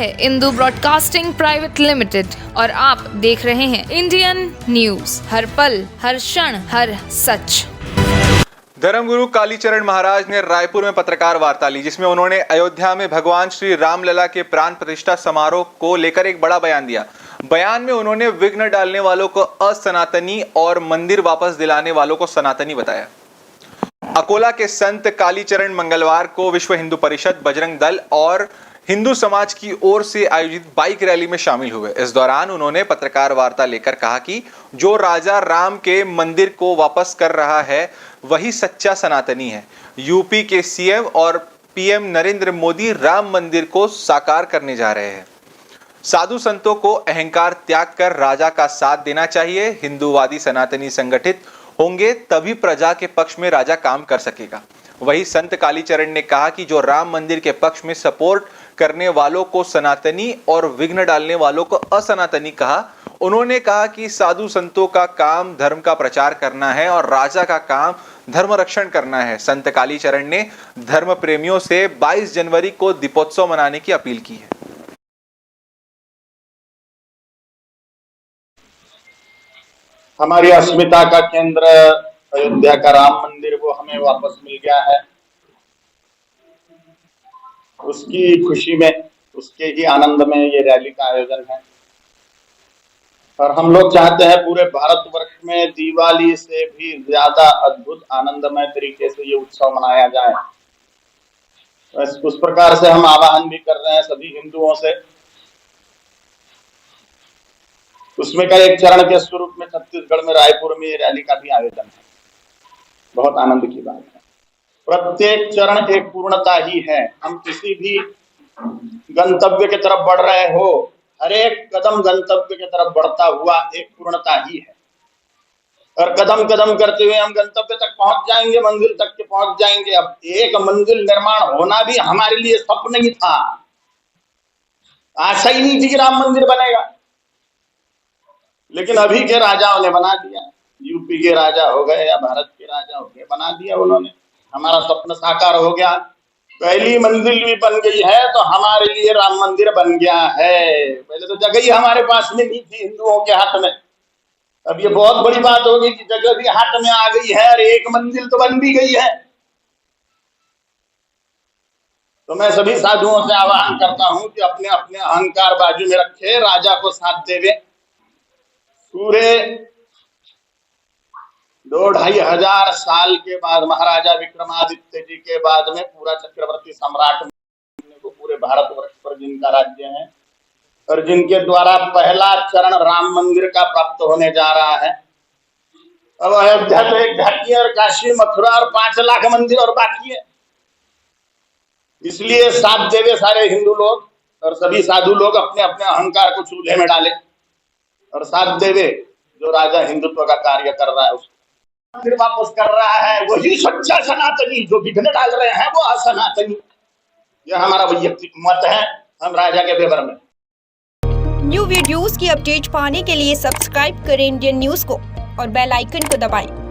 है Indu broadcasting private limited और आप देख रहे हैं इंडियन न्यूज, हर पल, हर क्षण, हर सच। धर्मगुरु कालीचरण महाराज ने रायपुर में पत्रकार वार्ता ली, जिसमें उन्होंने अयोध्या में भगवान श्री रामलला के प्राण प्रतिष्ठा समारोह को लेकर एक बड़ा बयान दिया। बयान में उन्होंने विघ्न डालने वालों को असनातनी और मंदिर वापस दिलाने वालों को सनातनी बताया। अकोला के संत कालीचरण मंगलवार को विश्व हिंदू परिषद, बजरंग दल और हिंदू समाज की ओर से आयोजित बाइक रैली में शामिल हुए। इस दौरान उन्होंने पत्रकार वार्ता लेकर कहा कि जो राजा राम के मंदिर को वापस कर रहा है वही सच्चा सनातनी है। यूपी के सीएम और पीएम नरेंद्र मोदी राम मंदिर को साकार करने जा रहे हैं। साधु संतों को अहंकार त्याग कर राजा का साथ देना चाहिए। हिंदूवादी सनातनी संगठित होंगे तभी प्रजा के पक्ष में राजा काम कर सकेगा। वही संत कालीचरण ने कहा कि जो राम मंदिर के पक्ष में सपोर्ट करने वालों को सनातनी और विघ्न डालने वालों को असनातनी कहा। उन्होंने कहा कि साधु संतों का काम धर्म का प्रचार करना है और राजा का काम धर्म रक्षण करना है। संत कालीचरण ने धर्म प्रेमियों से 22 जनवरी को दीपोत्सव मनाने की अपील की है। हमारी अस्मिता का केंद्र अयोध्या का राम मंदिर वो हमें वापस मिल गया है। उसकी खुशी में, उसके ही आनंद में ये रैली का आयोजन है और हम लोग चाहते हैं पूरे भारतवर्ष में दिवाली से भी ज्यादा अद्भुत आनंदमय तरीके से ये उत्सव मनाया जाए। उस प्रकार से हम आह्वान भी कर रहे हैं सभी हिंदुओं से। उसमें का एक चरण के स्वरूप में छत्तीसगढ़ में रायपुर में ये रैली का भी आयोजन है। बहुत आनंद की बात है। प्रत्येक चरण एक पूर्णता ही है। हम किसी भी गंतव्य की तरफ बढ़ रहे हो, हर एक कदम गंतव्य की तरफ बढ़ता हुआ एक पूर्णता ही है और कदम कदम करते हुए हम गंतव्य तक पहुंच जाएंगे, मंजिल तक के पहुंच जाएंगे। अब एक मंजिल निर्माण होना भी हमारे लिए स्वप्न ही था। आशा ही नहीं थी कि राम मंदिर बनेगा, लेकिन अभी के राजाओं ने बना दिया। यूपी के राजा हो गए या भारत के राजा हो गए, बना दिया उन्होंने। हमारा स्वप्न साकार हो गया। पहली मंजिल भी बन गई है तो हमारे लिए राम मंदिर बन गया है। पहले तो जगह ही हमारे पास में नहीं थी हिंदुओं के हाथ में। अब ये बहुत बड़ी बात होगी कि जगह भी हाथ में आ गई है और एक मंजिल तो बन भी गई है। तो मैं सभी साधुओं से आह्वान करता हूं कि अपने अपने अहंकार बाजू में रखे, राजा को साथ देवे। पूरे 2-2.5 हजार साल के बाद महाराजा विक्रमादित्य जी के बाद में पूरा चक्रवर्ती सम्राट को पूरे भारतवर्ष पर जिनका राज्य है और जिनके द्वारा पहला चरण राम मंदिर का प्राप्त होने जा रहा है। अब अयोध्या तो एक घाटी और काशी, मथुरा और 5 लाख मंदिर और बाकी है। इसलिए साथ देवे सारे हिंदू लोग और सभी साधु लोग अपने अपने अहंकार को चूल्हे में डाले और साथ देवे जो राजा हिंदुत्व का कार्य कर रहा है उसको फिर वापस कर रहा है। वही सच्चा सनातनी, जो विघ्न डाल रहे हैं वो असनातनी। यह हमारा वैयक्तिक मत है, हम राजा के फेवर में। न्यू वीडियोस की अपडेट पाने के लिए सब्सक्राइब करें इंडियन न्यूज को और बेल आइकन को दबाएं।